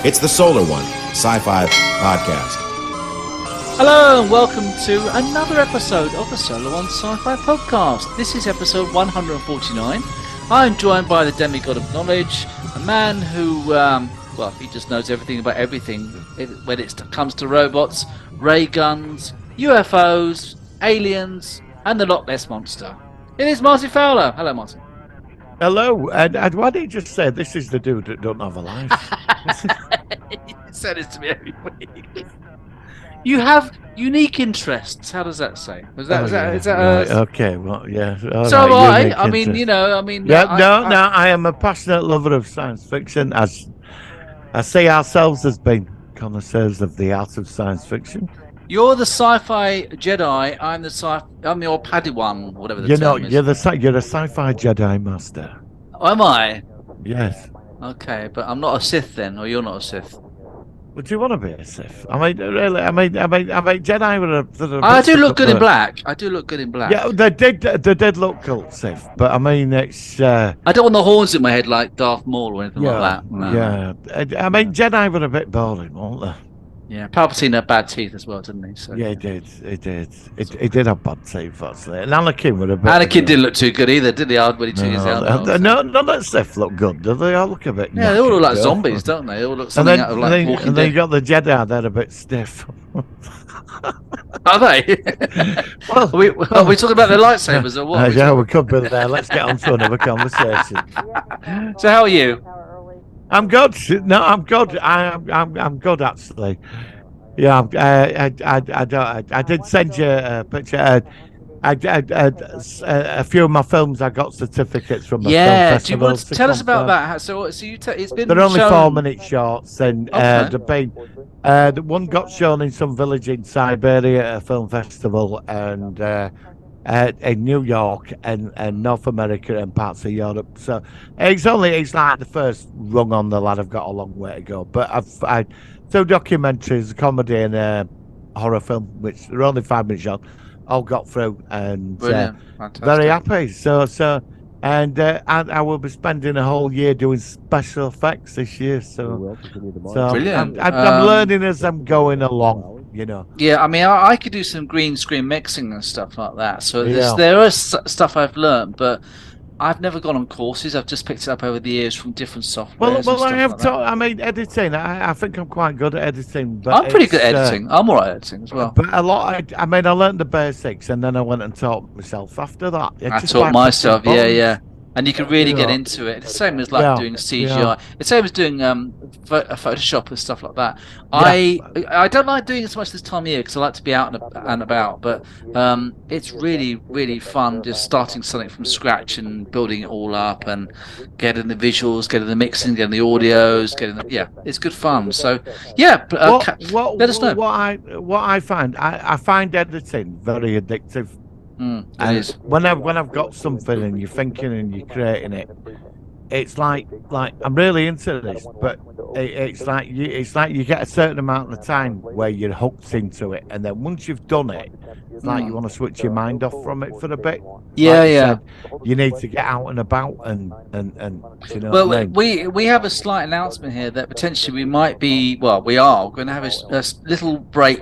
It's the Solar One Sci-Fi Podcast. Hello and welcome to another episode of the Solar One Sci-Fi Podcast. This is episode 149. I'm joined by the demigod of knowledge, a man who, he just knows everything about everything when it comes to robots, ray guns, UFOs, aliens, and the Loch Ness Monster. It is Martin Fowler. Hello, Martin. Hello, and why did you just say this is the dude that don't have a life? You say this to me every week. You have unique interests. How does that say? Is that right. Okay, well, yeah. So right, I mean, I am a passionate lover of science fiction, as I see ourselves as being connoisseurs of the art of science fiction. You're the sci-fi Jedi. I'm your Padawan, whatever the term is. You're a sci-fi Jedi master. Am I? Yes. Okay, but I'm not a Sith then, or you're not a Sith. Would you want to be a Sith? I mean, really, I mean, Jedi were I do look good in black. Yeah, they did look cool, Sith. But I mean, it's. I don't want the horns in my head like Darth Maul or anything like that. No. Yeah, I mean, Jedi were a bit boring, weren't they? Yeah, Palpatine had bad teeth as well, didn't he? So, yeah, he did. He did have bad teeth, actually. And Anakin were a bit. Anakin didn't look too good either, did he? When he took his helmet off. No, none of Sith look good, do they? All look a bit. Yeah, they all look like zombies, don't they? They all look something out of like Walking Dead. And then you got the Jedi; they're a bit stiff. Are they? Are we talking about their lightsabers or what? Yeah, we could be there. Let's get on to another conversation. So, how are you? I'm good. No, I'm good. I'm good actually. Yeah, I did send you a picture. A few of my films, I got certificates from the film festivals. Do you want to tell us about that? It's been. They're only shown... 4-minute shorts, and the one got shown in some village in Siberia at a film festival, and in New York and North America and parts of Europe. So it's like the first rung on the ladder. I've got a long way to go. But I've 2 documentaries, a comedy and a horror film, which are only 5 minutes short, all got through, and very happy. And I will be spending a whole year doing special effects this year. So brilliant. I'm learning as I'm going along. You know. Yeah, I mean, I could do some green screen mixing and stuff like that. So there is stuff I've learned, but I've never gone on courses. I've just picked it up over the years from different software. Well, I have I mean, editing. I think I'm quite good at editing. But I'm pretty good at editing. I'm all right at editing as well. But a lot. I mean, I learned the basics, and then I went and taught myself after that. I taught myself. Yeah. And you can really get into it. It's the same as doing CGI. Yeah. It's the same as doing Photoshop and stuff like that. I don't like doing it so much this time of year because I like to be out and about. But it's really, really fun just starting something from scratch and building it all up and getting the visuals, getting the mixing, getting the audios, it's good fun. So let us know. What I find editing very addictive. And when I've got something and you're thinking and you're creating it, it's like I'm really into this, but it's like you get a certain amount of time where you're hooked into it, and then once you've done it, it's like you want to switch your mind off from it for a bit. You need to get out and about and you know. Well, what I mean? we have a slight announcement here that potentially we might be. Well, we are going to have a little break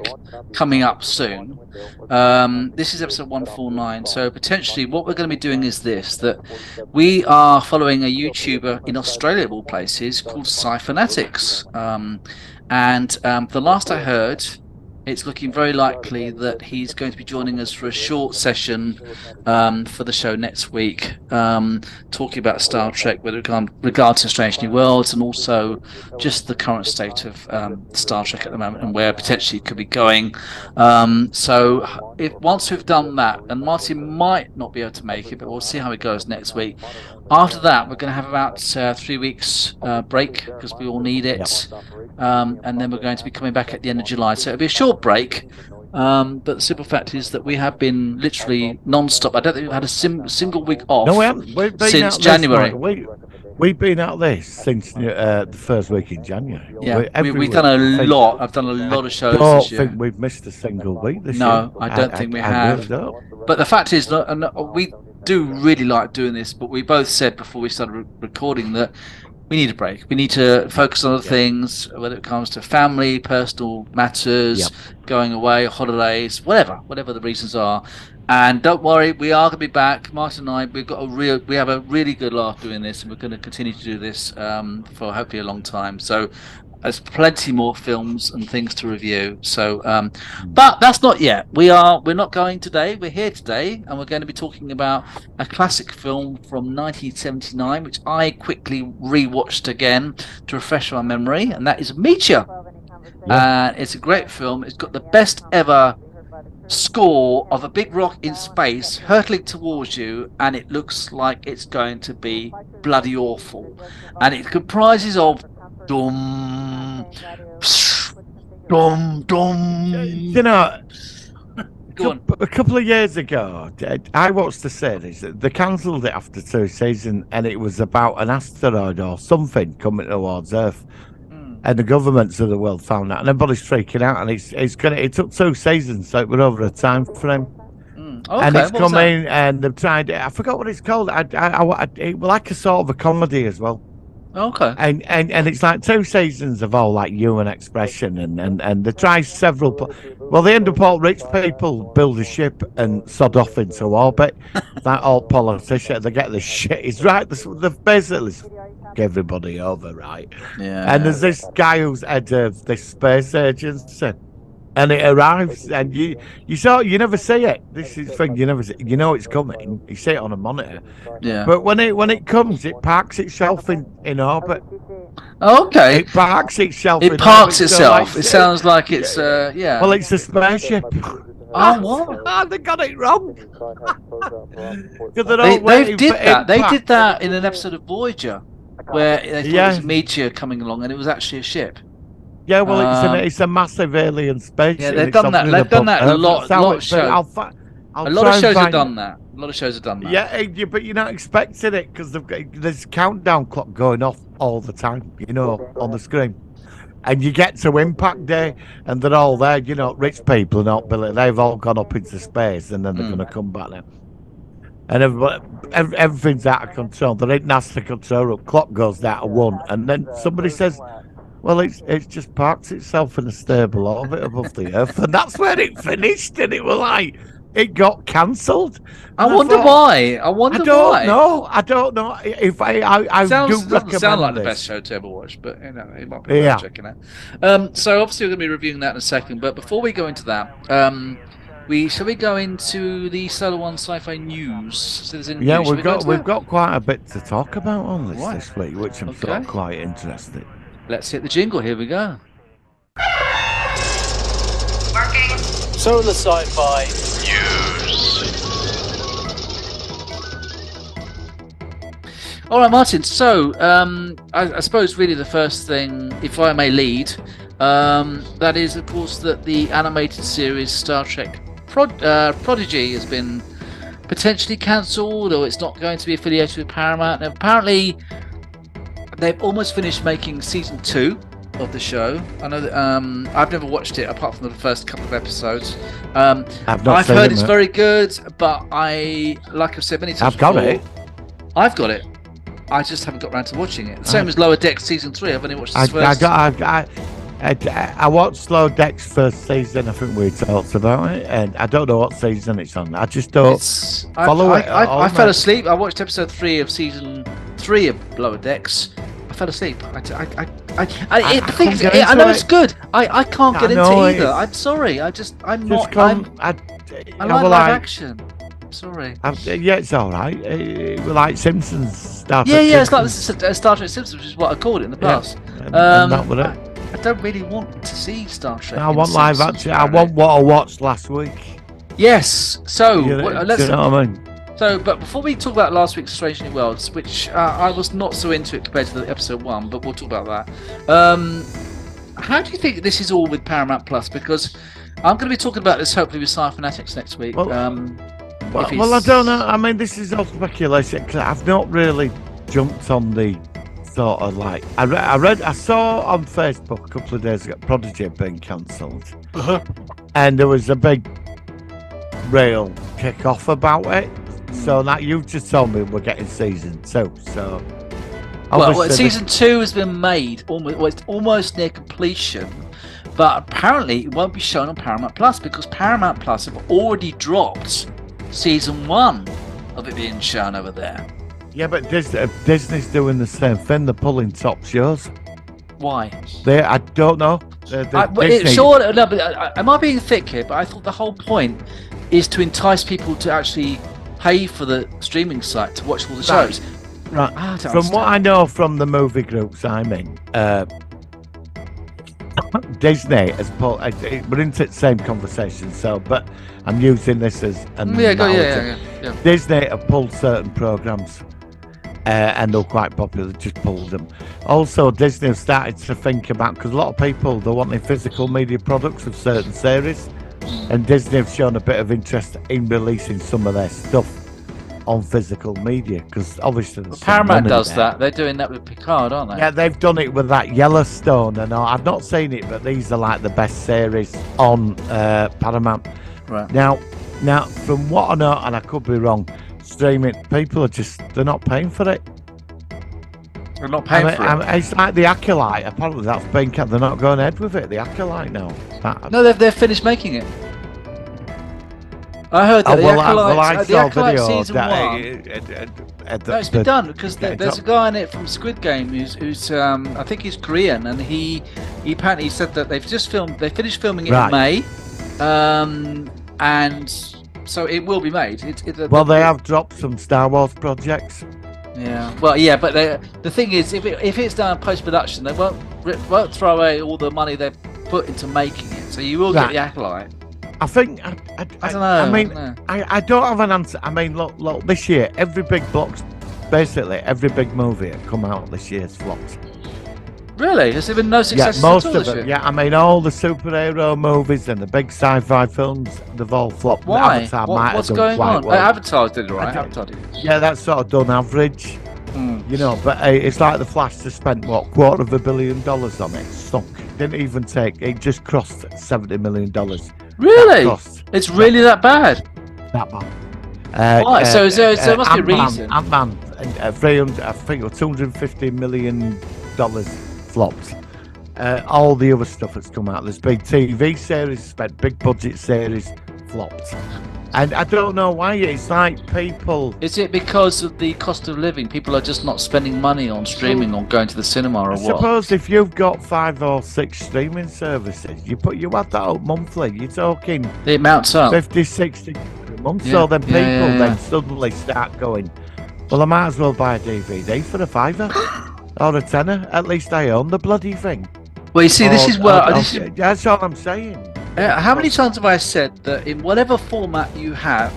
coming up soon. This is episode 149, so potentially what we're going to be doing is that we are following a YouTuber in Australia of all places called Sci-Fanatics, and the last I heard, it's looking very likely that he's going to be joining us for a short session for the show next week, talking about Star Trek with regard to Strange New Worlds, and also just the current state of Star Trek at the moment and where potentially it could be going. So once we've done that, and Martin might not be able to make it, but we'll see how it goes next week. After that, we're going to have about 3 weeks break because we all need it. And then we're going to be coming back at the end of July. So it'll be a short break. But the simple fact is that we have been literally non-stop. I don't think we've had a single week off since January. We've been at this since the first week in January. Yeah, we've done a lot. I've done a lot of shows this year. I don't think we've missed a single week this year. No, I don't think we have. Really don't. But the fact is, we do really like doing this, but we both said before we started recording that we need a break. We need to focus on other things, whether it comes to family, personal matters, going away, holidays, whatever the reasons are. And don't worry, we are going to be back. Martin and I, we have a really good laugh doing this, and we're going to continue to do this for hopefully a long time. So there's plenty more films and things to review. So, but that's not yet. We're not going today. We're here today, and we're going to be talking about a classic film from 1979, which I quickly rewatched again to refresh my memory, and that is Meteor. And it's a great film. It's got the best ever score of a big rock in space hurtling towards you, and it looks like it's going to be bloody awful. And it comprises of dum, dum, dum. You know, Go on. a couple of years ago, I watched the series. They cancelled it after 2 seasons, and it was about an asteroid or something coming towards Earth. And the governments of the world found out, and everybody's freaking out. And it took 2 seasons, so it went over a time frame. Okay, and it's coming, and they've tried it. I forgot what it's called. It was like a sort of a comedy as well. Okay. And it's like 2 seasons of all like human expression, and they try several. Well, they end up all rich people build a ship and sod off into orbit. Like all politicians, they get the shit. It's right. They've basically fuck everybody over, right? Yeah. And there's this guy who's head of this space agency. And it arrives, and you never see it. This is the thing, you never see. You know it's coming. You see it on a monitor. Yeah. But when it comes, it parks itself in orbit. Okay. It parks itself. It parks itself. It sounds like it's yeah. Well, it's a spaceship. Oh, what? Oh, they got it wrong. They did that. They did that in an episode of Voyager, where they thought it was a meteor coming along, and it was actually a ship. Yeah, well, it's a massive alien space. Yeah, they've done that. They've done that a lot of shows. A lot of shows have done that. A lot of shows have done that. Yeah, but you're not expecting it because there's a countdown clock going off all the time, on the screen. And you get to impact day, and they're all there, rich people and all, they've all gone up into space, and then they're going to come back now. And everything's out of control. They're in NASA control room. Clock goes down to 1, and then somebody says, well, it's just parked itself in a stable orbit above the Earth, and that's where it finished. And it was like it got cancelled. I wonder why. I don't know. If I doesn't sound like the best show to ever watch, but it might be worth checking out. So obviously we're going to be reviewing that in a second. But before we go into that, shall we go into the Solar One Sci-Fi news? Citizen news? We've got quite a bit to talk about on this week, which I'm sort of quite interested. Let's hit the jingle. Here we go. Working. Solar Sci-Fi News. All right, Martin. So, I suppose really the first thing, if I may lead, that is, of course, that the animated series Star Trek Prodigy has been potentially cancelled, or it's not going to be affiliated with Paramount. Now, apparently, they've almost finished making season 2 of the show. I know that I've never watched it apart from the first couple of episodes. I've heard it's very good, but like I've said many times before, I've got it. I just haven't got around to watching it. Same as Lower Decks season 3. I've only watched the first. I watched Lower Decks first season. I think we talked about it, and I don't know what season it's on. I just don't follow it. I fell asleep. I watched episode 3 of season 3 of Lower Decks. I fell asleep. I know it's good. I can't get into either. I'm sorry. I like live action. Sorry. Yeah, it's all right. We're like Simpsons. Star Trek it's Simpsons. like Star Trek Simpsons, which is what I called it in the past. And that was it. I don't really want to see Star Trek. I want live action. I want what I watched last week. Yes. So let's. Do you know what I mean? So, but before we talk about last week's Strange New Worlds, which I was not so into it compared to the episode 1, but we'll talk about that. How do you think this is all with Paramount Plus? Because I'm going to be talking about this hopefully with Sci-Fanatics next week. Well, I don't know. I mean, this is all speculation because I've not really jumped on the sort of like I saw on Facebook a couple of days ago Prodigy had been cancelled, and there was a big real kick-off about it. So now you've just told me we're getting season 2. So Well, season 2 has been made, it's almost near completion, but apparently it won't be shown on Paramount Plus because Paramount Plus have already dropped season 1 of it being shown over there. Yeah, but Disney's doing the same thing. They're pulling top shows. Why? I don't know. Am I being thick here? But I thought the whole point is to entice people to actually pay for the streaming site to watch all the shows. Right. From what I know from the movie groups I'm in, Disney has pulled. We're into the same conversation, but I'm using this as an analogy. Yeah. Disney have pulled certain programs, and they're quite popular. They just pulled them. Also, Disney have started to think about, because a lot of people, they're wanting physical media products of certain series, and Disney have shown a bit of interest in releasing some of their stuff on physical media, because obviously Paramount does that. They're doing that with Picard, aren't they? Yeah, they've done it with that Yellowstone, and I've not seen it, but these are like the best series on Paramount. Right. Now, from what I know, and I could be wrong, streaming, people they're not paying for it. They're not paying for it. It's like The Acolyte. Apparently that's been kept. They're not going ahead with it. The Acolyte now. No, they've finished making it. I heard that the Acolyte season 1. No, it's been done because there's a guy in it from Squid Game who's I think he's Korean, and he apparently said that they finished filming it in May, and so it will be made. They have dropped some Star Wars projects. Yeah. Well, yeah, but the thing is, if it's done post production, they won't throw away all the money they've put into making it. So you will get the Acolyte. I think I don't know. I don't have an answer. I mean, look. This year, every big movie that come out this year has flopped. Really? Has there been no success? Yeah, most of them. Yeah, I mean, all the superhero movies and the big sci-fi films, they've all flopped. Why? Avatar What's going on? Well. Avatar did it right. Yeah, that's sort of done average. You know, but it's like The Flash. They spent $250 million on it. Stunk. Didn't even take. It just crossed $70 million. Really? It's really that bad? That bad. Why? So there must be a reason. Ant-Man, I think it was $250 million flopped. All the other stuff that's come out. There's big TV series, spent big budget series, flopped. And I don't know why. It's like people... Is it because of the cost of living? People are just not spending money on streaming or going to the cinema or what? I suppose if you've got 5 or 6 streaming services, you add that up monthly, you're talking... It mounts up. 50, 60 a month. Yeah, so then people then suddenly start going, well, I might as well buy a DVD for a £5 or a £10. At least I own the bloody thing. Well, you see, that's all I'm saying. How many times have I said that in whatever format you have,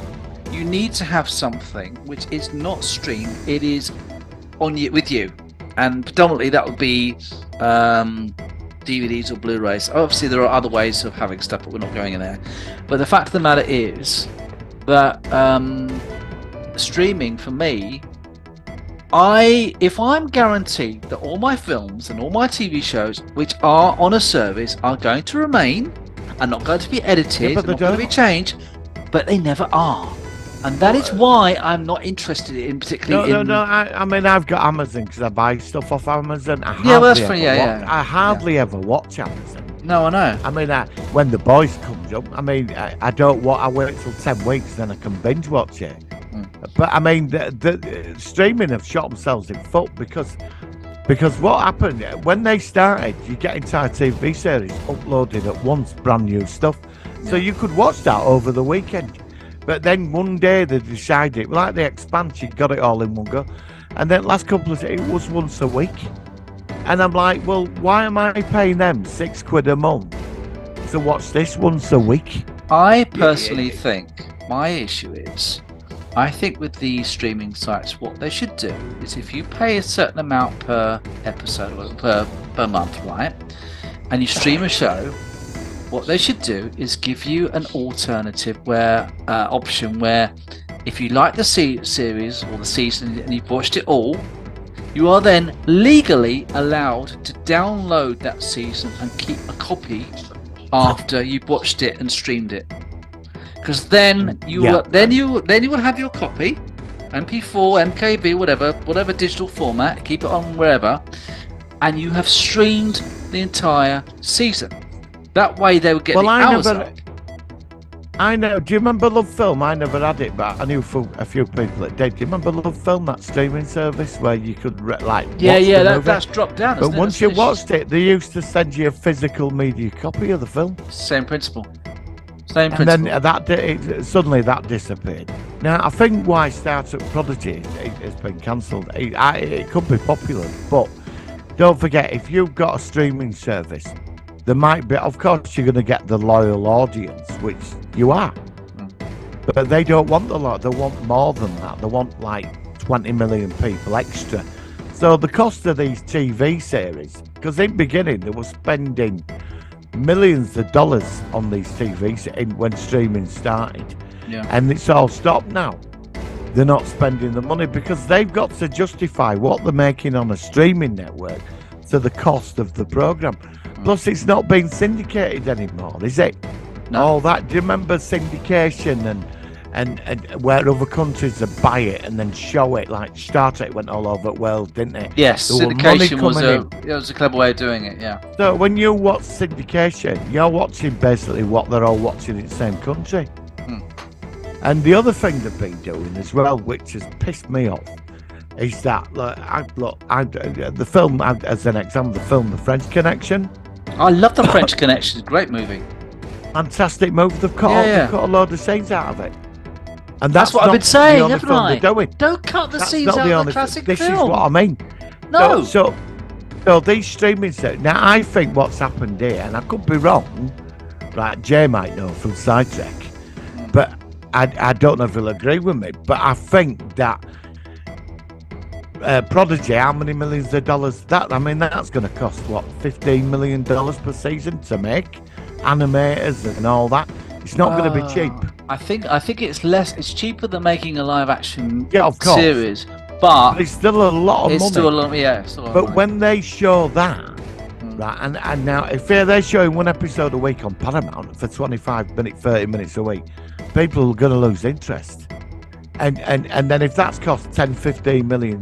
you need to have something which is not streamed, it is on you with you, and predominantly that would be DVDs or Blu-rays. Obviously, there are other ways of having stuff, but we're not going in there. But the fact of the matter is that streaming for me, if I'm guaranteed that all my films and all my TV shows which are on a service are going to remain, are not going to be edited, not going to be changed, but they never are. And that is why I'm not interested in particularly. No. I mean, I've got Amazon because I buy stuff off Amazon. I hardly ever watch Amazon. No, I know. I mean, when The Boys comes up, I mean, I wait till 10 weeks, then I can binge watch it. But I mean, the streaming have shot themselves in foot because what happened when they started, you get entire TV series uploaded at once, brand new stuff, so you could watch that over the weekend. But then one day they decided, like The Expanse, you got it all in one go, and then last couple of days it was once a week, and I'm like, well, why am I paying them £6 a month to watch this once a week? I personally think my issue is, I think with the streaming sites, what they should do is if you pay a certain amount per episode or per month, right, and you stream a show, what they should do is give you an alternative option where if you like the series or the season and you've watched it all, you are then legally allowed to download that season and keep a copy after you've watched it and streamed it. Because then you will have your copy, MP4, MKB, whatever digital format, keep it on wherever, and you have streamed the entire season. That way they would get the hours up. I know. Do you remember Love Film? I never had it, but I knew a few people that did. Do you remember Love Film, that streaming service where you could watch the movie? That's dropped down. But once you watched it, they used to send you a physical media copy of the film. Same principle. And then suddenly that disappeared. Now I think why Startup Prodigy has been cancelled. It could be popular, but don't forget, if you've got a streaming service, there might be, of course, you're going to get the loyal audience, which you are. But they don't want the lot. They want more than that. They want like 20 million people extra. So the cost of these TV series, because in the beginning they were spending millions of dollars on these TVs when streaming started. Yeah. And it's all stopped now. They're not spending the money because they've got to justify what they're making on a streaming network to the cost of the program. Plus, it's not being syndicated anymore, is it? No. All that. Do you remember syndication and where other countries would buy it and then show it? Like Star Trek went all over the world, didn't it? Yes, there syndication was a clever way of doing it. Yeah. So when you watch syndication, you're watching basically what they're all watching in the same country. And the other thing they've been doing as well, which has pissed me off, is that the film, as an example, the film The French Connection. I love The French Connection. Great movie. Fantastic movie. They've cut a load of scenes out of it. And that's what I've been saying, haven't I? Doing. Don't cut the scenes out of the classic film. This is what I mean. No. So these streaming services. Now, I think what's happened here, and I could be wrong, right? Jay might know from Sidetrack, but I don't know if he'll agree with me, but I think that Prodigy, how many millions of dollars that's going to cost, what, $15 million per season to make? Animators and all that. It's not going to be cheap. I think it's less. It's cheaper than making a live action series, but it's still a lot of money. Still a lot of money. When they show that, right, and now if they're showing one episode a week on Paramount for 25 minutes, 30 minutes a week, people are going to lose interest. And then if that's cost $10-15 million,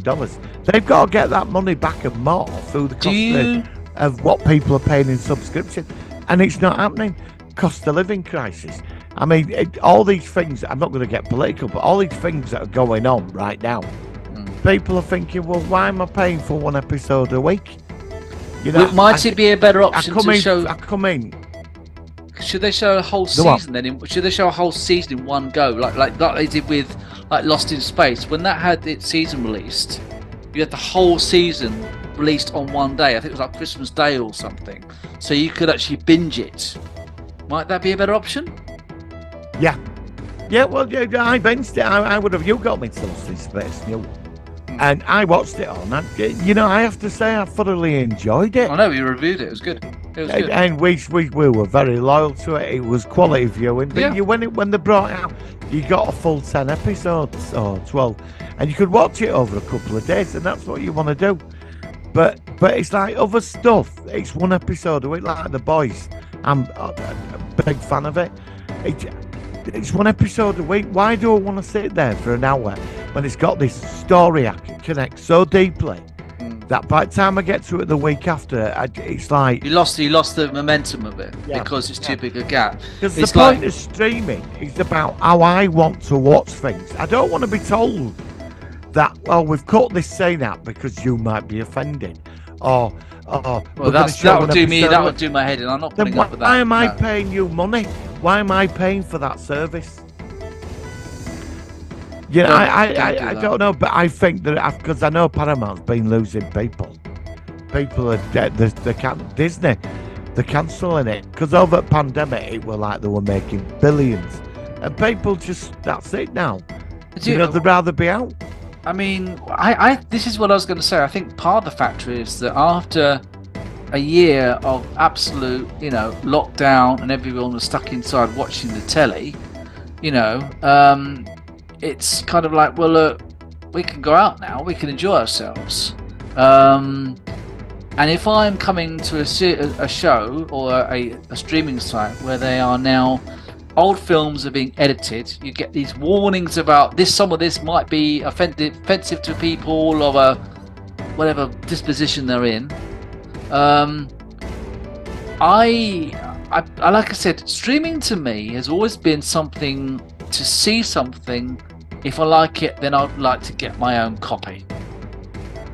they've got to get that money back and more through the cost of what people are paying in subscription. And it's not happening. Cost of living crisis. I mean, all these things, I'm not going to get political, but all these things that are going on right now, people are thinking, well, why am I paying for one episode a week? You know, might it be a better option to show? Should they show a whole season then? Should they show a whole season in one go, like they did with Lost in Space? When that had its season released, you had the whole season released on one day. I think it was like Christmas Day or something, so you could actually binge it. Might that be a better option? Yeah. Well, I binged it. I would have. You got me to Lost in Space, and I watched it all. And I have to say, I thoroughly enjoyed it. I know you reviewed it. It was good. It was good. And we were very loyal to it. It was quality viewing. But when they brought it out, you got a full 10 episodes or 12, and you could watch it over a couple of days, and that's what you want to do. But it's like other stuff. It's one episode a week, like The Boys. I'm a big fan of it. It's one episode a week. Why do I want to sit there for an hour when it's got this story I can connect so deeply that by the time I get to it the week after, it's like you lost the momentum of it because it's too big a gap. Because the point of streaming is about how I want to watch things. I don't want to be told that, well, we've cut this scene out because you might be offended, or that would do my head in. I'm not putting up with that. Why am I paying you money? Why am I paying for that service? I don't know, but I think that because I know Paramount's been losing people. People are dead. Disney, they're cancelling it because over the pandemic it were like they were making billions, and people that's it now. They'd rather be out. I mean, this is what I was going to say. I think part of the factor is that after a year of absolute, lockdown and everyone was stuck inside watching the telly, it's kind of like, well, look, we can go out now, we can enjoy ourselves. And if I'm coming to a show or a streaming site where they are now old films are being edited, you get these warnings about this. Some of this might be offensive to people of a whatever disposition they're in. I like I said, streaming to me has always been something to see something. If I like it, then I'd like to get my own copy.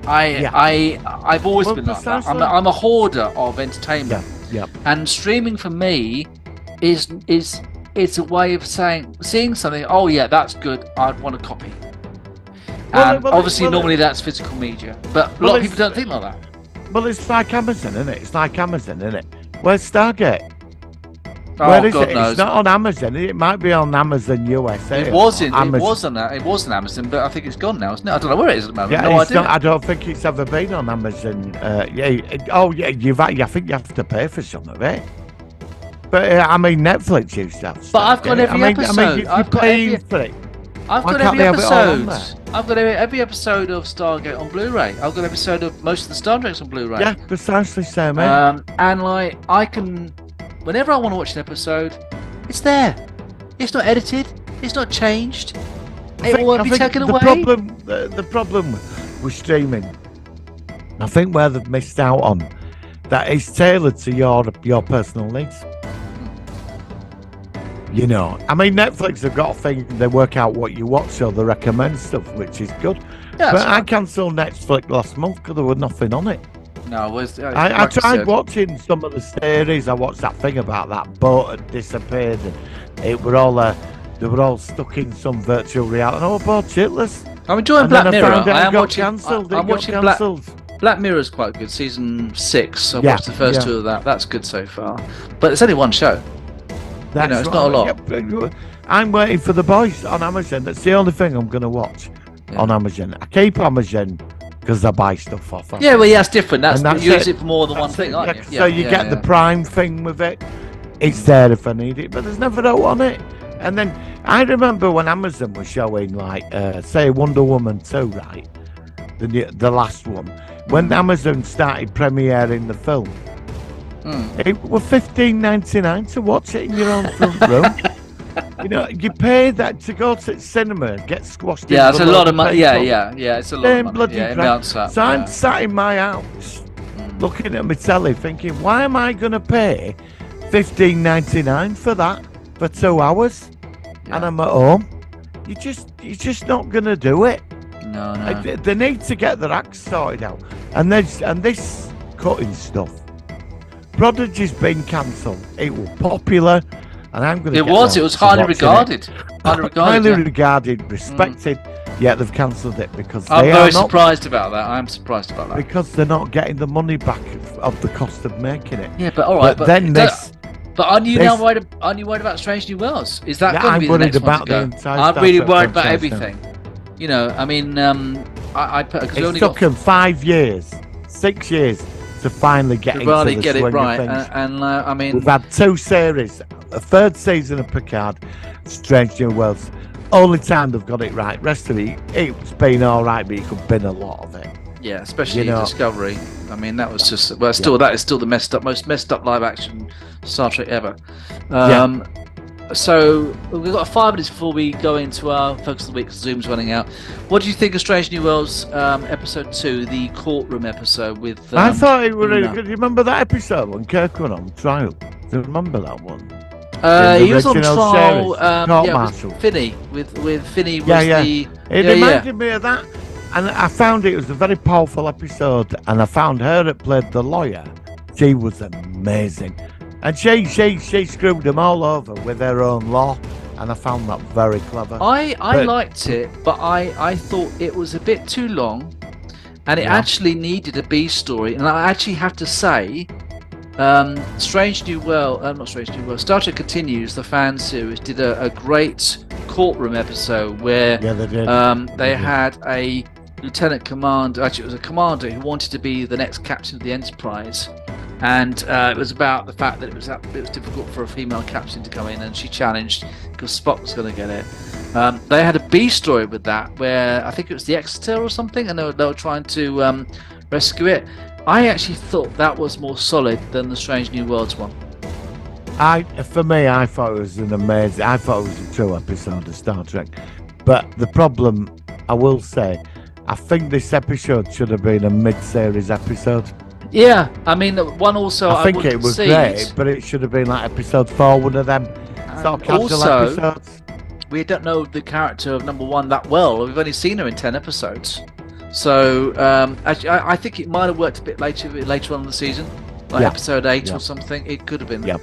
I've always been like that. I'm a hoarder of entertainment. Yeah. And streaming for me is a way of seeing something. Oh yeah, that's good. I'd want a copy. And normally that's physical media, but a lot of people don't think like that. Well, it's like Amazon, isn't it? Where's Stargate? Where is it? Knows. It's not on Amazon. It might be on Amazon USA. It was on Amazon, but I think it's gone now, isn't it? I don't know where it is at the moment. Yeah, I don't think it's ever been on Amazon. I think you have to pay for some of it. But I mean, Netflix used to have. But I've got every episode. I've got every episode. I've got every episode of Stargate on Blu-ray. I've got every episode of most of the Star Treks on Blu-ray. Yeah, precisely same. And like I can, whenever I want to watch an episode, it's there. It's not edited. It's not changed. It won't be taken away. The problem with streaming, I think where they've missed out on, that is tailored to your personal needs. You know, I mean, Netflix have got a thing, they work out what you watch, so they recommend stuff, which is good. Yeah, but I cancelled Netflix last month because there was nothing on it. No, I tried watching some of the series. I watched that thing about that boat had disappeared, and they were all stuck in some virtual reality. Oh, bored shitless. I'm enjoying Black Mirror. I'm watching cancelled. Black Mirror is quite good. Season 6. I've watched the first 2 of that. That's good so far. But it's only one show. It's not a lot. I'm waiting for The Boys on Amazon. That's the only thing I'm going to watch on Amazon. I keep Amazon because I buy stuff off. Yeah, well, that's different. You use it for more than one thing, aren't you? So you get the Prime thing with it. It's there if I need it, but there's never no on it. And then I remember when Amazon was showing, like, say, Wonder Woman 2, right? The last one. When Amazon started premiering the film, it was $15.99 to watch it in your own front room. You know, you pay that to go to the cinema and get squashed. Yeah, it's a lot of money. Yeah, it's a lot of money. Bloody so I'm sat in my house looking at my telly thinking, why am I going to pay $15.99 for that for 2 hours? Yeah. And I'm at home. You're just not going to do it. No. They need to get their acts sorted out. And this cutting stuff. Prodigy's been cancelled. It was popular, and I'm going to. It was highly regarded. Highly regarded, respected. Yet they've cancelled it because I'm very surprised about that. I'm surprised about that because they're not getting the money back of the cost of making it. Yeah, but all right. But then But aren't you now worried? Aren't you worried about Strange New Worlds? Is that going to be the next one to go? I'm really worried about everything. You know, I mean, it took them 5 years, 6 years. To finally get into the swing it right, of things. I mean, we've had 2 series, a 3rd season of Picard, Strange New Worlds. Only time they've got it right. Rest of it's been all right, but you could bin a lot of it. Yeah, especially Discovery. I mean, that was just that is still the most messed up live action Star Trek ever. So we've got 5 minutes before we go into our focus of the week. Zoom's running out. What do you think of Strange New Worlds episode 2, the courtroom episode with? I thought it was really good. You remember that episode when Kirk went on trial? Do you remember that one? He was on trial. With Finney. With Finney was the. It reminded me of that, and I found it was a very powerful episode. And I found her that played the lawyer. She was amazing. And she screwed them all over with her own law, and I found that very clever. I liked it, but I thought it was a bit too long, and it actually needed a B story. And I actually have to say, Star Trek Continues, the fan series, did a great courtroom episode where they had a lieutenant commander, actually it was a commander who wanted to be the next captain of the Enterprise. And it was about the fact that it was difficult for a female captain to come in, and she challenged because Spock was going to get it. They had a B story with that, where I think it was the Exeter or something, and they were trying to rescue it. I actually thought that was more solid than the Strange New Worlds one. For me, I thought it was an amazing. I thought it was a true episode of Star Trek. But the problem, I will say, I think this episode should have been a mid-series episode. Yeah, I mean, one also. I think it was great, but it should have been like episode 4, one of them sort of casual episodes. We don't know the character of number 1 that well. We've only seen her in 10 episodes. So actually, I think it might have worked a bit later on in the season, like episode 8 or something. It could have been. Yep.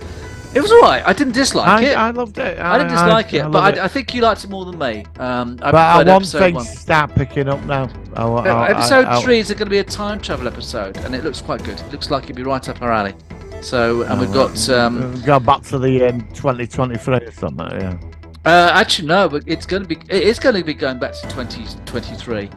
It was alright. I didn't dislike it. I loved it. I didn't dislike it, but I think you liked it more than me. But I want things to start picking up now. Episode 3 is going to be a time travel episode, and it looks quite good. It looks like it'd be right up our alley. So, and we've got go back to the 2023 or something. Yeah. Actually, no, but it's going to be going back to 2023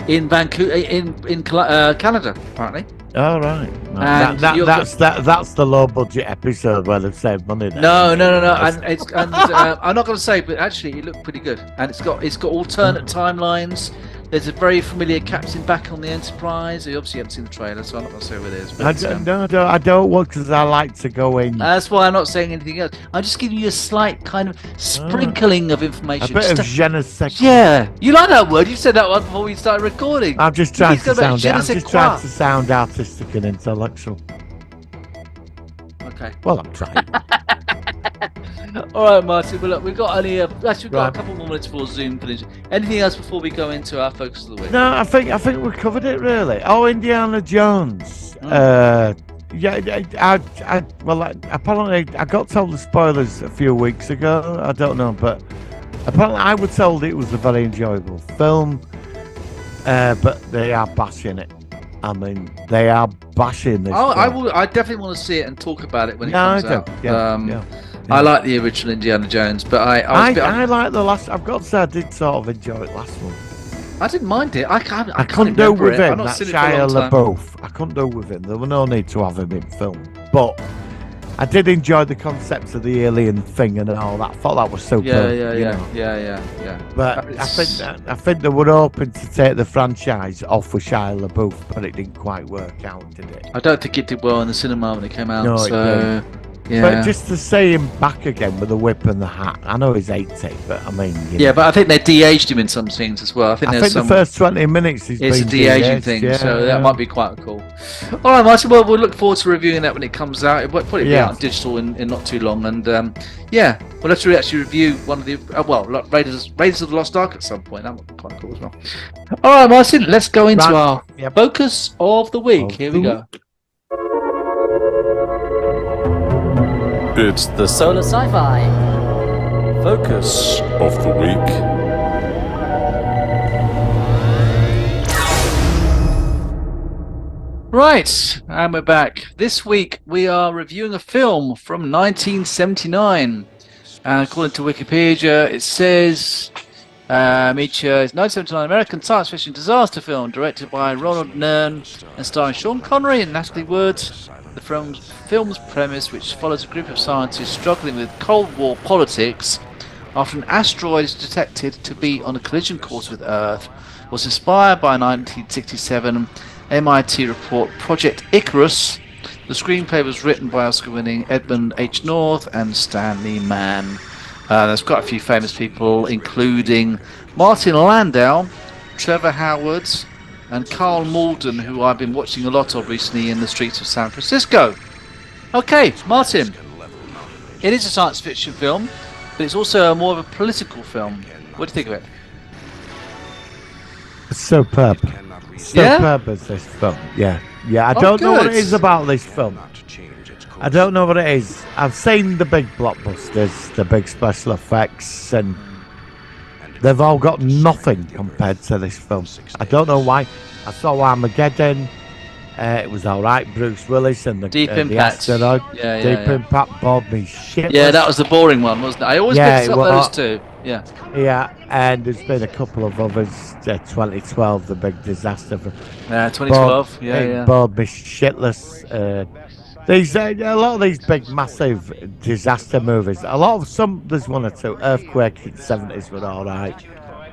in Vancouver, in Canada, apparently. Oh right. That's the low budget episode where they've saved money. Then. No. And I'm not going to say, but actually, it looked pretty good. And it's got alternate timelines. There's a very familiar captain back on the Enterprise. You obviously haven't seen the trailer, so I'm not going to say who it is. But, I don't want, because I like to go in. That's why I'm not saying anything else. I'm just giving you a slight kind of sprinkling of information. A bit of je ne sais quoi. Yeah, you like that word? You said that one before we started recording. I'm just trying to sound artistic and intellectual. Okay. Well, I'm trying. All right, Martin. Well, look, we've got only a couple more minutes before Zoom finishes. Anything else before we go into our focus of the week? No, I think we covered it really. Oh, Indiana Jones. Apparently I got told the spoilers a few weeks ago. I don't know, but apparently I was told it was a very enjoyable film. But they are bashing it. I mean, they are bashing this. Oh, I definitely want to see it and talk about it when it comes out. Yeah. I like the original Indiana Jones, but I like the last. I've got to say, I did sort of enjoy it last one. I didn't mind it. I couldn't do with him. That Shia LaBeouf. I couldn't do with him. There was no need to have him in film, but I did enjoy the concept of the alien thing and all that. I thought that was so good. Yeah. But I think they were hoping to take the franchise off with Shia LaBeouf, but it didn't quite work out, did it? I don't think it did well in the cinema when it came out. No, it didn't. Yeah. But just to see him back again with the whip and the hat, I know he's 80, but I mean... but I think they de-aged him in some scenes as well. I think the first 20 minutes it's a de-aging thing, so that might be quite cool. All right, Martin, well, we'll look forward to reviewing that when it comes out. It'll probably be out digital in not too long, and we'll have to actually review one of the... Raiders of the Lost Ark at some point. That would be quite cool as well. All right, Martin, let's go into our focus of the week. Here we go. It's the Solar Sci-Fi Focus of the Week. Right, and we're back. This week we are reviewing a film from 1979. And according to Wikipedia, it says Meteor is a 1979 American science fiction disaster film directed by Ronald Nern and starring Sean Connery and Natalie Wood. The film's premise, which follows a group of scientists struggling with Cold War politics after an asteroid is detected to be on a collision course with Earth, was inspired by a 1967 MIT report, Project Icarus. The screenplay was written by Oscar-winning Edmund H. North and Stanley Mann. There's quite a few famous people, including Martin Landau, Trevor Howard, and Carl Malden, who I've been watching a lot of recently in the streets of San Francisco. Okay, Martin. It is a science fiction film, but it's also more of a political film. What do you think of it? Superb. Superb as this film. Yeah. I don't know what it is about this film. I don't know what it is. I've seen the big blockbusters, the big special effects, and they've all got nothing compared to this film. I don't know why. I saw Armageddon. It was all right. Bruce Willis and the Deep Impact. The asteroid. Deep Impact bored me shit. Yeah, that was the boring one, wasn't it? I always mix up those two. Yeah. Yeah, and there's been a couple of others. 2012, the big disaster. 2012. Bored me shitless. A lot of these big, massive disaster movies. There's one or two. Earthquake in the 70s were all right.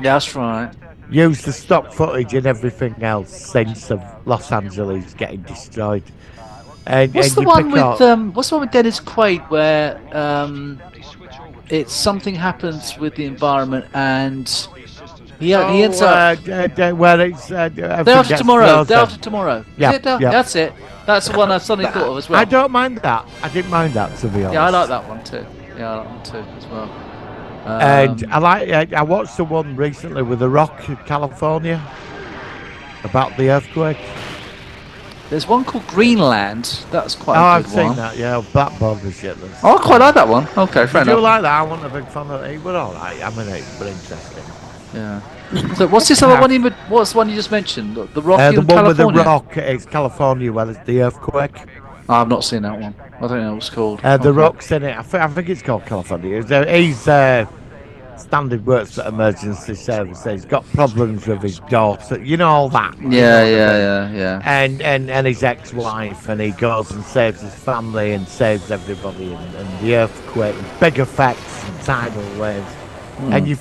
Yeah, that's right. Use the stock footage and everything else since of Los Angeles getting destroyed. And, What's and the you one pick with up- What's the one with Dennis Quaid where it's something happens with the environment and he ends up where it's Day everything After gets Tomorrow. Day frozen. After Tomorrow. Yeah, Is it? yeah. That's it. That's the one I suddenly But thought of as well. I don't mind that. I didn't mind that, to be honest. Yeah, I like that one too. Yeah, I like that one too as well. And I watched the one recently with The Rock in California about the earthquake. There's one called Greenland. That's quite a I've good seen one. that. Yeah, that bothers shit. Oh, I quite like that one. Okay, fair Did you enough. like that? I wasn't a big fan of it. It was all right. I mean, it was interesting. Yeah. So what's this other one? What's the one you just mentioned? The Rock The in one California. with The Rock is California, where it's the earthquake. I've not seen that one. I don't know what it's called. The Okay. Rock's in it. I think it's called California. He's standard works for emergency services. He's got problems with his daughter. You know all that. You know what I mean? Yeah. And his ex-wife, and he goes and saves his family and saves everybody, and the earthquake, big effects and tidal waves. And you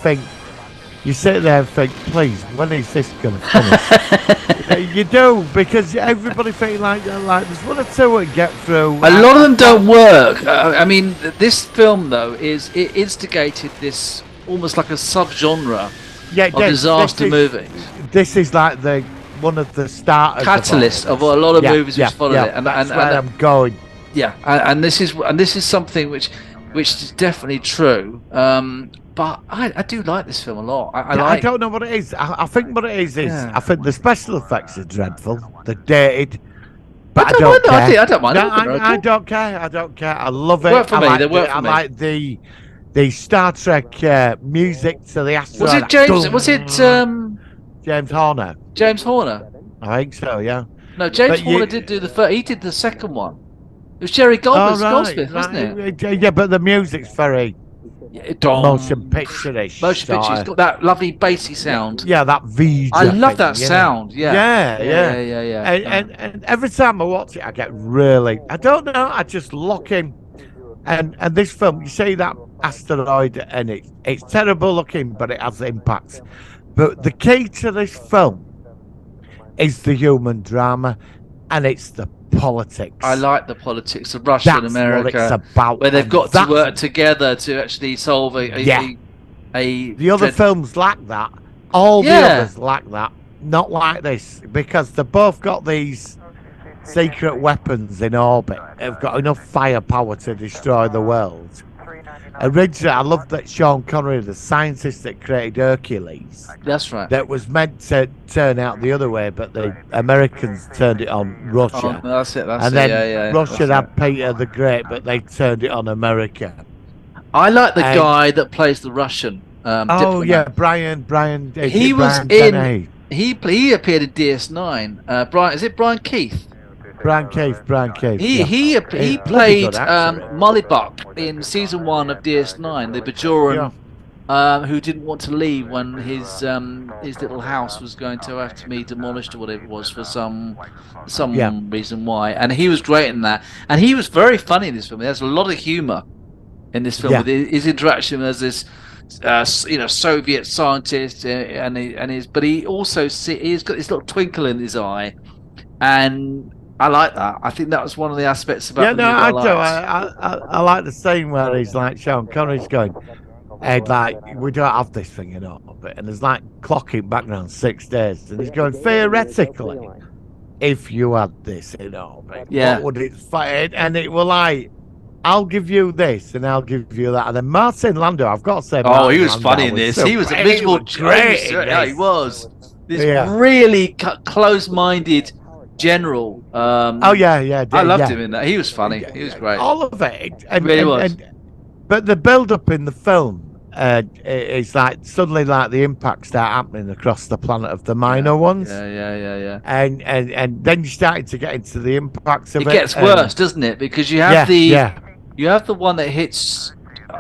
sit there and think, please, when is this going to finish? You do, because everybody thinks like there's one or two that get through. A lot of them don't work. I mean, this film though it instigated this almost like a subgenre of disaster movies. This is like one of the starters, Catalyst of a lot of movies which followed it, and that's where I'm going. Yeah, and this is something which is definitely true. But I do like this film a lot. I don't know what it is. I think what it is I think the special effects are dreadful. They're dated. But I don't care. I don't mind. No, I don't care. I don't care. I love it. Work for me. Like They work for me. I like the Star Trek music to the asteroid. Was it James? Was it James Horner? James Horner? I think so. Yeah. No, James Horner did do the first. He did the second one. It was Jerry Goldsmith, wasn't it? Yeah, but the music's very motion picture-ish. Motion picture. It's got that lovely bassy sound. Yeah, that V. I love that sound. Yeah. And every time I watch it, I get really. I don't know. I just lock in. And this film, you see that asteroid, and it's terrible looking, but it has impact. But the key to this film is the human drama, and it's the politics. I like the politics of Russia and America, what it's about, where they've got to work together to actually solve a the other films lack that. All the others lack that. Not like this, because they've both got these secret weapons in orbit. They've got enough firepower to destroy the world. Originally, I love that Sean Connery, the scientist that created Hercules. That's right. That was meant to turn out the other way, but the Americans turned it on Russia. Oh, that's it. And then Russia had Peter the Great, but they turned it on America. I like the guy that plays the Russian. Diplomat. Brian. He was in. He appeared in DS9. Brian, is it Brian Keith? Brian Keith. He played Mollybuck in season 1 of DS9, the Bajoran who didn't want to leave when his little house was going to have to be demolished or whatever it was for some reason why. And he was great in that, and he was very funny in this film. There's a lot of humour in this film with his interaction as this Soviet scientist, but he also he's got this little twinkle in his eye, and I like that. I think that was one of the aspects about the movie I liked. I like the scene where he's like, Sean Connery's going, and like, we don't have this thing in orbit, and there's like clocking background 6 days, and he's going, theoretically, if you had this in orbit, what would it fight? And it will like, I'll give you this and I'll give you that. And then Martin Landau, I've got to say, he was funny in this. He was a miserable great. Yeah, he was. This really close-minded general. I loved him in that. He was funny. He was great. All of it. But the build-up in the film is like suddenly like the impacts start happening across the planet of the minor ones. Yeah. And then you started to get into the impacts of it. It gets worse, doesn't it? Because you have you have the one that hits.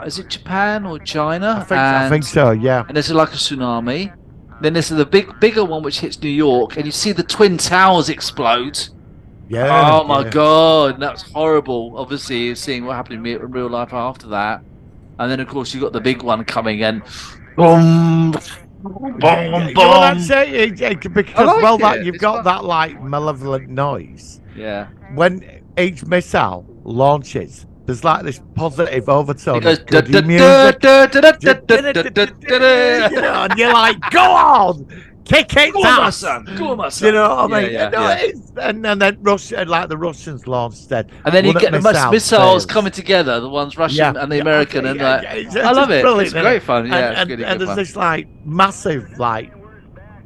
Is it Japan or China? I think so. Yeah. And there's like a tsunami. Then there's the bigger one which hits New York, and you see the Twin Towers explode. Yeah. Oh my God, that's horrible. Obviously, seeing what happened in real life after that, and then of course you got the big one coming in. Boom, boom, boom. That's it. Because you've got that like malevolent noise. Yeah. When each missile launches, there's like this positive overtone. It goes of goody music. You know, and you're like, go on, kick it, Go on, my ass. son. Go on, my son. You know what I mean? Yeah, No, yeah. it's- and then Russia, like the Russians launched that. And then you one get the missile missiles fails. coming together, the ones Russian and the American, and yeah, like, it's I love just it. brilliant, It's isn't great it? fun. Yeah, it's and, really and good there's fun. this like massive like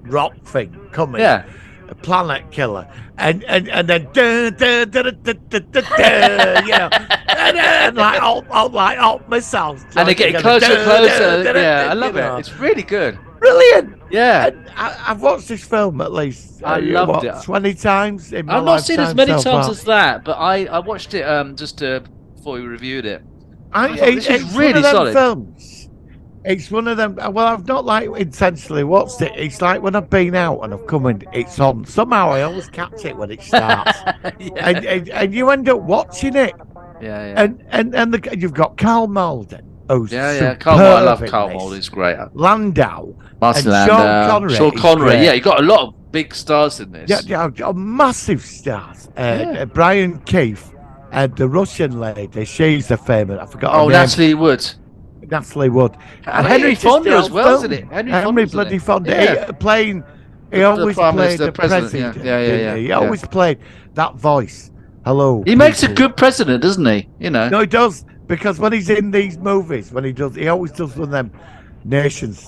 rock thing coming. Yeah. A planet killer, and then dun, dun, dun, dun, dun, dun, dun, you know, and like all missiles, And they're getting together. closer and Dun, closer. dun, dun, Yeah, dun, I love you know. it. It's really good. Brilliant. Yeah. And I've watched this film at least I loved it. 20 times in my I've not seen as lifetime many so times far. as that, but I watched it just before we reviewed it. I, This is it's really one of them solid. films. It's one of them. Well, I've not like intentionally watched it. It's like when I've been out and I've come in, it's on. Somehow I always catch it when it starts, Yeah. and you end up watching it. Yeah. And you've got Carl Malden. Oh, Yeah. Carl, I love superb in Carl this. Malden. He's great. Landau. Martin and Landau, Sean is Connery. great. Yeah, you got a lot of big stars in this. Yeah, massive stars. Brian Keith and the Russian lady. She's a famous. I forgot. Oh, her name. Natalie Wood. Natalie Wood. And Henry Fonda as well, isn't it? Henry bloody Fonda. Yeah. Playing. He The always Prime played Minister, the President, president. yeah. didn't he? He Yeah. always played that voice. Hello. He makes a people. good president, doesn't he? You know. No, he does, because when he's in these movies, he always does one of them nations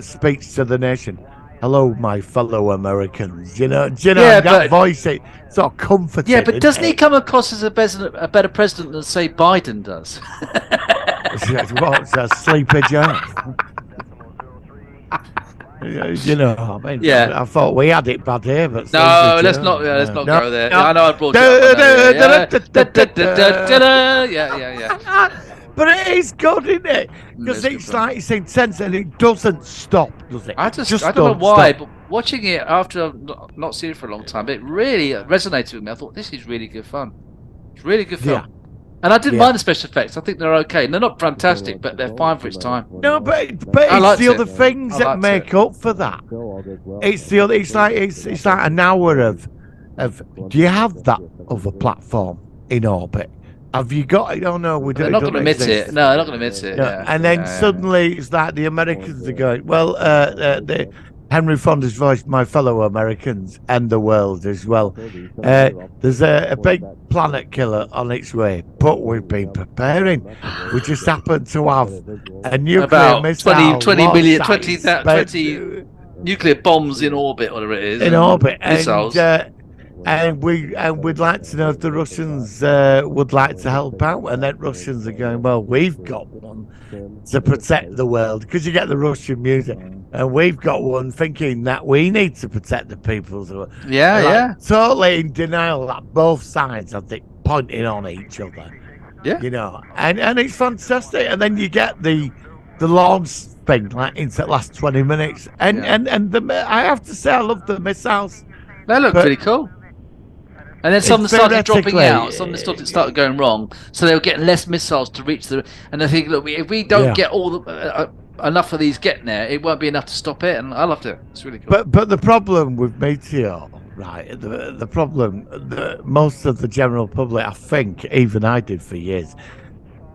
speaks to the nation. Hello, my fellow Americans. You know, Yeah, that but- voice. It's sort of comforting. Yeah, but isn't doesn't he it? come across as a better president than, say, Biden does? What's a sleepy Joe? You know, I mean, Yeah. I thought we had it bad here, but No, Sleepy let's Joe. not. Let's not No, go there. no. I know I brought it up. Yeah. But it is good, isn't it? Because It's it's good like it's intense and it doesn't stop, does it? I don't know don't why, stop. but watching it after I've not seen it for a long time, it really resonated with me. I thought this is really good fun. It's really good film. Yeah. And I didn't Yeah. mind the special effects. I think they're okay. They're not fantastic, but they're fine for its time. No, but I it's liked the it. other things I that liked make up for that. It's the other. It's like an hour of. Do you have that other platform in orbit? Have you got? I don't know. We They're don't. not going to admit it. No, they're not going to admit it. No, Yeah. and then Yeah. suddenly it's like the Americans are going, well, Henry Fonda's voiced my fellow Americans and the world as well. There's a big planet killer on its way, but we've been preparing. We just happen to have a nuclear About missile 20 million, launch 20 site 20 nuclear bombs in orbit, whatever it is. in orbit, Missiles. and we'd like to know if the Russians would like to help out, and then Russians are going, well, we've got one to protect the world, because you get the Russian music, and we've got one thinking that we need to protect the people's world. Yeah. Totally in denial that both sides, I think, pointing on each other. Yeah. You know, and it's fantastic, and then you get the launch thing like into the last 20 minutes, and I have to say I love the missiles. They look But- pretty cool. And then some started dropping theoretically, out. Some started going wrong. So they were getting less missiles to reach the. And I think, look, if we don't Yeah. get all the enough of these getting there, it won't be enough to stop it. And I loved it. It's really cool. But the problem with Meteor, right? The problem, most of the general public, I think, even I did for years,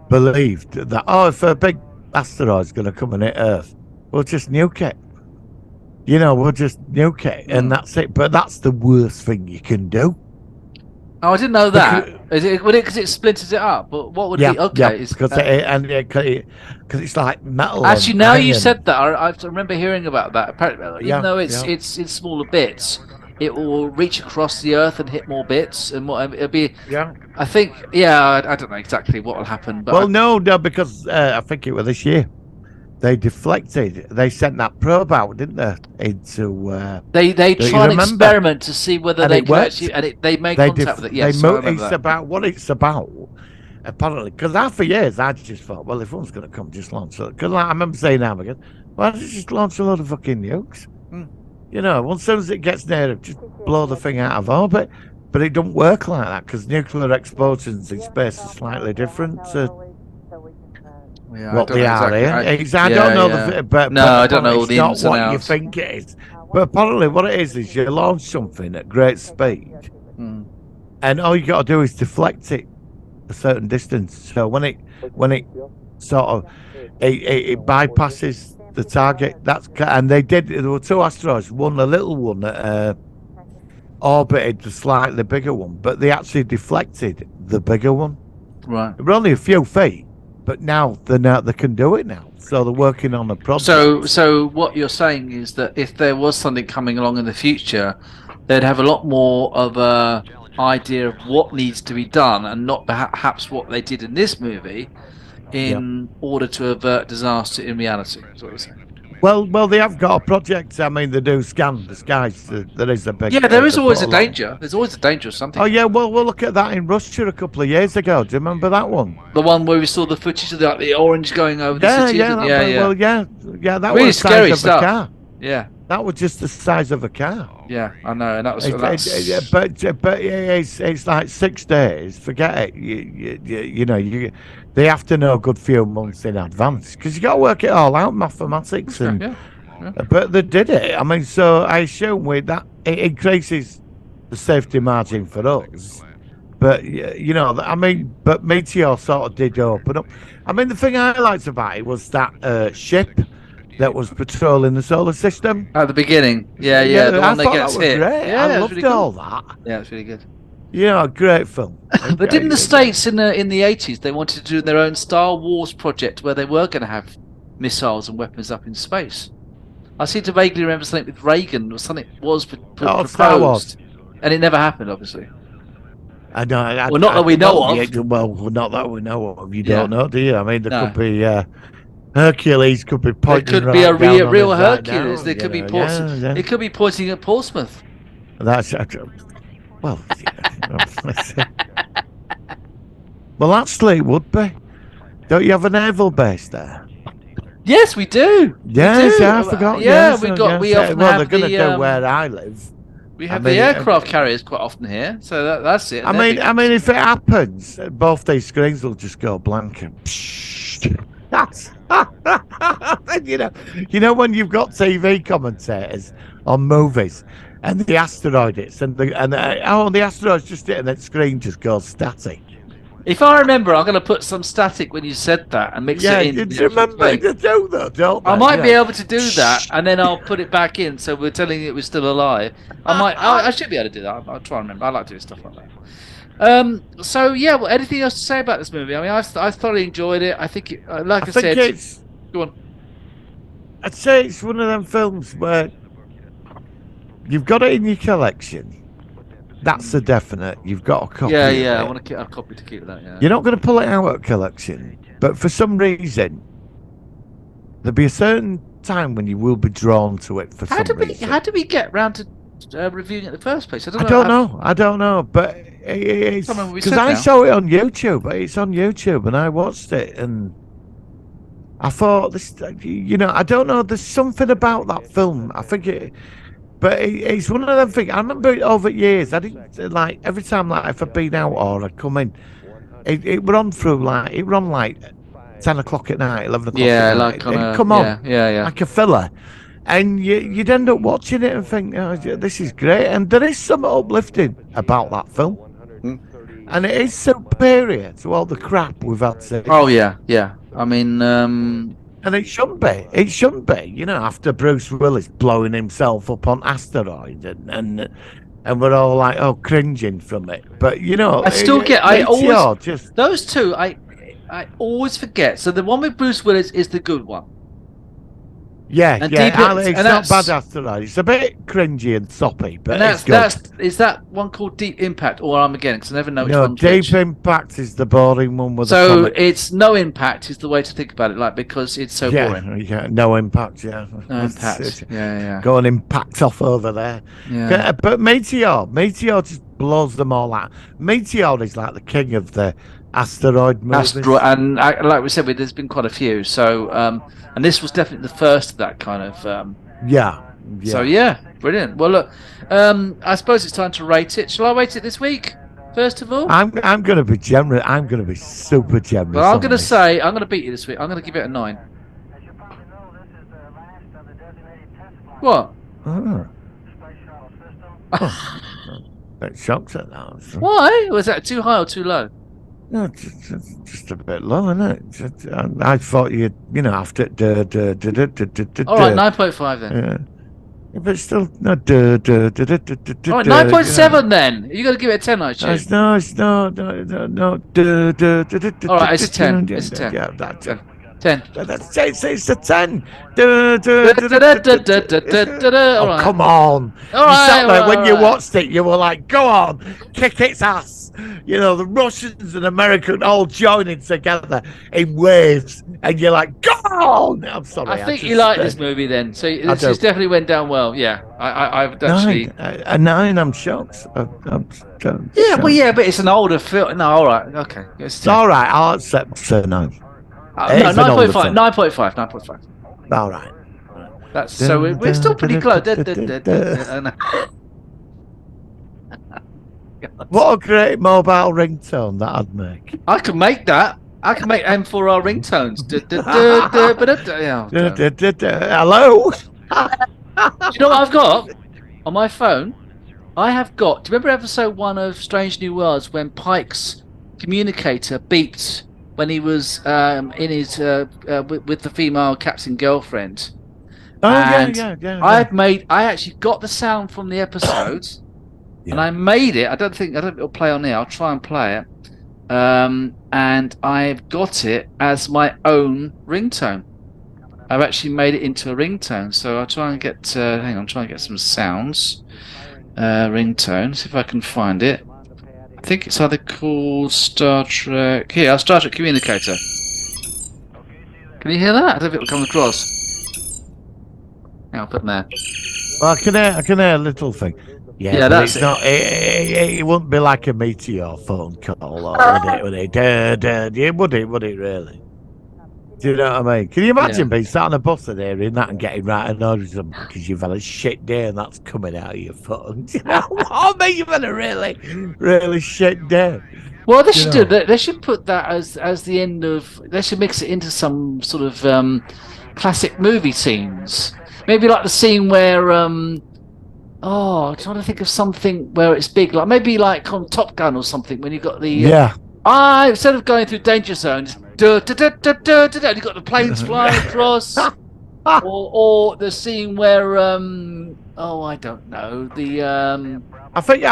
believed that if a big asteroid's going to come and hit Earth, we'll just nuke it. You know, we'll just nuke it, and that's it. But that's the worst thing you can do. Oh, I didn't know that. Because it splinters it up. But what would be okay? Is, because it's like metal. actually, and now you iron. said that, I remember hearing about that. Apparently, even though it's in smaller bits, it will reach across the Earth and hit more bits, and it'll be. Yeah. I think. Yeah, I don't know exactly what will happen, but Well, no, because I think it was this year. They deflected. They sent that probe out, didn't they? Into they don't you try and remember? experiment to see whether And they it can worked. actually, and they made they contact with it. Yes, I remember it's that. about what it's about. Apparently, because for years I just thought, well, if one's going to come, just launch it. Because I remember saying now again, why don't you just launch a load of fucking nukes? You know, as soon as it gets near it, just blow the thing out of orbit. But it don't work like that, because nuclear explosions in space are slightly different to Yeah, what don't they know are exactly. here. I don't know but No, I don't know all it's the not ins and what you outs. think it is. But apparently what it is you launch something at great speed, and all you got to do is deflect it a certain distance. So when it sort of it bypasses the target, and they did. There were two asteroids, one a little one that orbited the slightly bigger one, but they actually deflected the bigger one. Right. They were only a few feet, but now they can do it now. So they're working on a project. So what you're saying is that if there was something coming along in the future, they'd have a lot more of a idea of what needs to be done, and not perhaps what they did in this movie, in order to avert disaster in reality. That's what you're saying. Well, they have got a project. I mean, they do scan the skies. There is a big. Yeah, there is always a danger. There's always a danger of something. Oh yeah, well, we'll look at that in Russia a couple of years ago. Do you remember that one? The one where we saw the footage of the orange going over the city. Yeah. That Really was the scary size stuff. of a car. Yeah. That was just the size of a car. Yeah, I know, and that was. But it's like 6 days. Forget it. You know, they have to know a good few months in advance because you got to work it all out, mathematics and. Yeah. But they did it. I mean, so I assume with that it increases the safety margin for us. But but Meteor sort of did open up. I mean, the thing I liked about it was that ship that was patrolling the solar system At the beginning, yeah, the one that gets hit. Great. Yeah, I loved really all cool. that. Yeah, it's really good. A great film. But didn't the States in the 80s, they wanted to do their own Star Wars project where they were going to have missiles and weapons up in space? I seem to vaguely remember something with Reagan or something was proposed, Star Wars. And it never happened, obviously. Well, not that we know of. Well, not that we know of. You Yeah. don't know, do you? I mean, there No. could be Hercules could be There pointing. could be a right down on real us right Hercules. now, There could be you know, Portsmouth. yeah. It could be pointing at Portsmouth. That's well. Well, actually, it would be. Don't you have a naval base there? Yes, we do. Yes, we do. I forgot. Yeah, yes, we got. We yes. often Well, have they're going to the, do where I live. We have I mean, the aircraft carriers quite often here, so that's it. I mean, if it happens, both these screens will just go blank and. That's you know when you've got TV commentators on movies and the asteroid hits and the asteroid's just hit and the screen just goes static. If I remember, I'm going to put some static when you said that and mix it in. Do you remember? They do that, don't they? I might be able to do that, and then I'll put it back in, so we're telling you it was still alive. I should be able to do that. I'll try and remember. I like doing stuff like that. So yeah, well, anything else to say about this movie? I mean, I thoroughly enjoyed it. I think, I said, it's. Go on. I'd say it's one of them films where you've got it in your collection. That's a definite. You've got a copy. Yeah, of I it. want to keep a copy to keep that. Yeah. You're not going to pull it out of collection, but for some reason, there'll be a certain time when you will be drawn to it. For How some did we? reason. How did we get round to reviewing it in the first place? I don't know, but it's Can't remember what we because said I now. saw it on YouTube. It's on YouTube, and I watched it, and I thought this. I don't know. There's something about that film. I think it. But it's one of them things. I remember it over years. I didn't like every time if I'd been out or I'd come in, it would on through it run like 10 o'clock at night, 11 o'clock. Yeah, at like night. on a, come on, yeah. like a filler, and you'd end up watching it and think, oh, this is great. And there is something uplifting about that film, and it is superior to all the crap we've had to. Oh yeah. I mean, And it shouldn't be. It shouldn't be. After Bruce Willis blowing himself up on asteroid and we're all like, cringing from it. But I still get. I Meteor always just. those two. I always forget. So the one with Bruce Willis is the good one. Yeah, And yeah. Deep It's and not that's- bad asteroid. It's a bit cringy and soppy, but And it's good. is that one called Deep Impact or Armageddon? Because I never know which No, one's Deep which. Impact is the boring one with the So comic. it's No Impact is the way to think about it, because it's so boring. Yeah, no impact. Yeah, No Impact. Yeah. Go and impact off over there. Yeah. But Meteor just blows them all out. Meteor is like the king of the asteroid movies. And like we said, there's been quite a few. So and this was definitely the first of that kind of. Yeah. So yeah, brilliant. Well, look, I suppose it's time to rate it. Shall I rate it this week? First of all, I'm going to be generous. I'm going to be super generous. well, I'm on going to this. say I'm going to beat you this week. I'm going to give it a 9. What? Ah. bit shocked at that. Why? Was that too high or too low? No, just a bit low, isn't it? I thought you'd, after All right, 9.5 then. Yeah. But still, no. All right, 9.7 then. You got to give it a 10, aren't you? No, it's no. All right, it's a 10. It's a 10. Yeah, that's 10. It's a 10. All right. Come on. All You sat right, there all when right, you all right. watched it, you were like, go on, kick its ass. The Russians and Americans all joining together in waves, and you're like, go on. I'm sorry. I think you like this movie then. So this definitely went down well. Yeah, I've actually. 9, I'm shocked. I'm Yeah, well, yeah, but it's an older film. No, all right, okay. It's all right. I'll accept 9. No, It's an older 9.5. film. 9.5. All right. That's so we're still pretty close. What a great mobile ringtone that I'd make. I can make that. I can make them for our ringtones. Hello? Do you know what I've got on my phone? I have got. Do you remember episode 1 of Strange New Worlds when Pike's communicator beeped when he was in his with the female captain girlfriend? Oh, And yeah. I actually got the sound from the episode, and I made it. I don't think it'll play on here. I'll try and play it. And I've got it as my own ringtone. I've actually made it into a ringtone. So I'll try and get. Hang on, try and get some sounds. Ringtone. See if I can find it. I think it's either called Star Trek. Here, our Star Trek communicator. Can you hear that? I don't know if it'll come across. I'll put it there. Well, I can hear a little thing. Yeah, but it's not. It wouldn't be like a Meteor phone call, or would it? Would it really? Do you know what I mean? Can you imagine being sat on a bus and hearing that and getting right annoyed with them because you've had a shit day and that's coming out of your phone? Do you know what I mean? You've had a really shit day. Well, they should do that. They should put that as the end of. They should mix it into some sort of classic movie scenes. Maybe like the scene where I'm trying to think of something where it's big, like maybe like on Top Gun or something when you got the instead of going through danger zones, you got the planes flying across, or the scene where I don't know the I think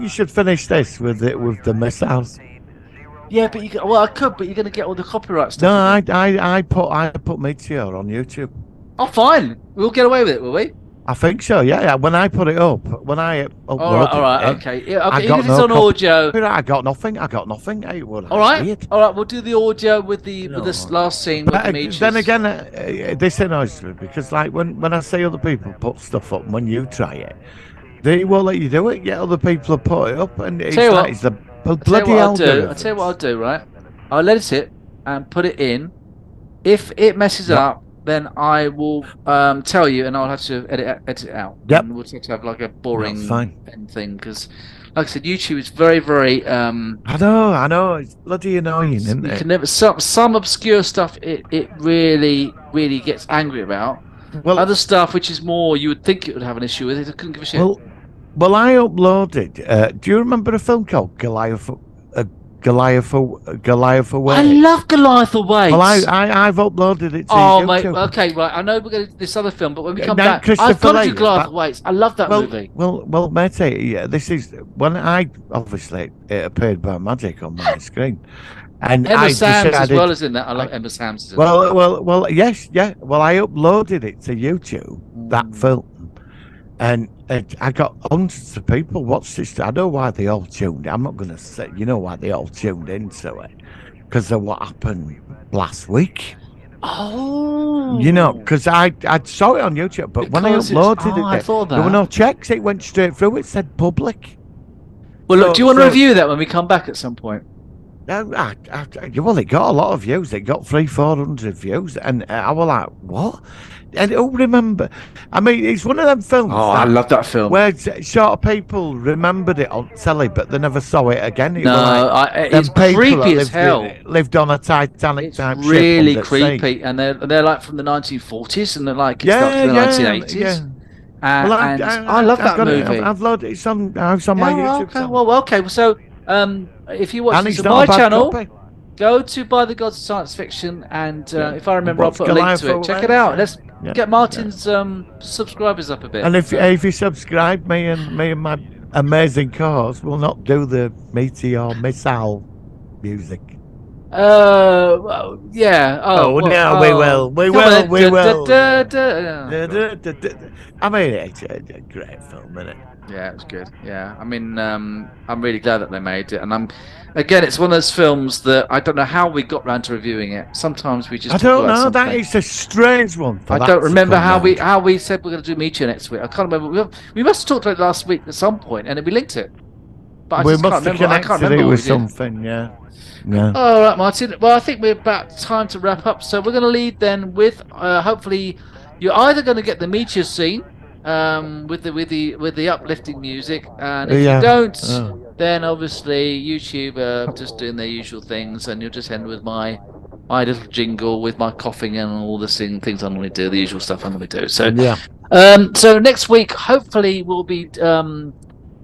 you should finish this with the missiles. Yeah, but I could, but you're going to get all the copyright stuff. No, I put Meteor on YouTube. Oh, fine. We'll get away with it, will we? I think so. Yeah. When I put it up, all right, okay. Yeah, okay. Even if it's on audio. I got nothing. Hey, well, all right. We'll do the audio with this last scene with the Meteors. Then again, this annoys me because, like, when I see other people put stuff up, and when you try it, they won't let you do it. Yet other people have put it up, and it's the bloody algorithm. I'll tell you what I'll do. Right, I'll edit it and put it in. If it messes up, then I will tell you, and I'll have to edit it out. Yep. And we'll have to have like a boring end thing because, like I said, YouTube is very, very. I know. It's bloody annoying, isn't it? You can never some obscure stuff. It really, really gets angry about. Well, other stuff which is more you would think it would have an issue with it. I couldn't give a shit. Well, I uploaded. Do you remember a film called Goliath Away? I love Goliath Away. Well, I've uploaded it to YouTube. Mate, okay, right. I know we're going to do this other film, but when we come now, back, I've got to do Goliath Away. I love that movie. Well, matey, this is when it appeared by magic on my screen. And Emma Samms as well as in that. I love Emma Samms as well. Well, yes, yeah. Well, I uploaded it to YouTube, that film. And I got hundreds of people watch this. I know why they all tuned in. I'm not going to say, why they all tuned into it. Because of what happened last week. Oh. Because I saw it on YouTube, but when I uploaded it, I thought that. There were no checks. It went straight through. It said public. Well, look, do you want to review that when we come back at some point? Well, it got a lot of views. It got 300-400 views. And I was like, what? And remember, I mean, it's one of them films. Oh, I love that film. Where sort of people remembered it on telly, but they never saw it again. It's creepy as hell. Lived on a Titanic type ship. Really creepy, and they're like from the 1940s, and they're like it's up to the 1980s. And I love that movie. I've loaded it. It's on my YouTube. Okay. channel. Well, okay. So, if you watch And this it's on not my a bad channel, copy. go to By the Gods of Science Fiction, and if I remember, I'll Watch put a link Goliath to it. over Check there. it out. Let's Yeah. get Martin's subscribers up a bit. And if you subscribe, me and my amazing co-host will not do the Meteor missile music. Well, yeah. Oh, well, no, we will. We Come on, will. We will. da. I mean, it's a great film, isn't it? Yeah, it was good. Yeah, I mean, I'm really glad that they made it, and it's one of those films that I don't know how we got round to reviewing it. Sometimes we just I talk don't about know. something. That is a strange one. I don't remember how we said we're going to do Meteor next week. I can't remember. We must have talked about it last week at some point, and then we linked it. But I We just must can't have remember. I can't connected remember it what with we did. something. Yeah. Yeah. All right, Martin. Well, I think we're about time to wrap up. So we're going to lead then with hopefully you're either going to get the Meteor scene with the uplifting music, and if you don't, then obviously YouTube just doing their usual things, and you'll just end with my little jingle with my coughing and all the things I normally do, the usual stuff I normally do. So so next week hopefully we'll be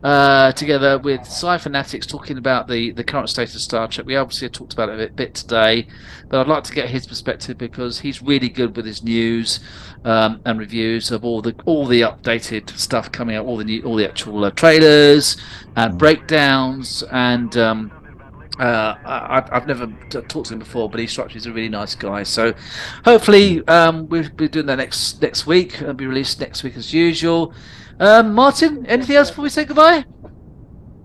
together with Sci Fanatics talking about the current state of Star Trek. We obviously talked about it a bit today, but I'd like to get his perspective because he's really good with his news and reviews of all the updated stuff coming out, all the actual trailers and breakdowns. And I've never talked to him before, but he strikes me as a really nice guy. So hopefully we'll be doing that next week. It'll be released next week as usual. Martin, anything else before we say goodbye?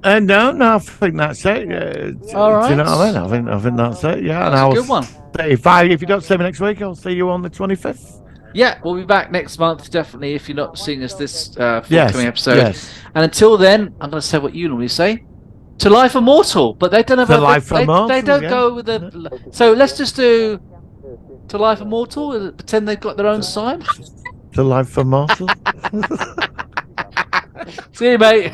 No, I think that's it. All right. Do you know what I mean? I think that's it. Yeah, That's a good one. If you don't see me next week, I'll see you on the 25th. Yeah, we'll be back next month, definitely, if you're not seeing us this forthcoming episode. Yes. And until then, I'm going to say what you normally say. To Life Immortal, but they don't have To Life they Immortal, don't yeah. go with the. So let's just do To Life Immortal. Pretend they've got their own sign. To Life Immortal. See you, mate.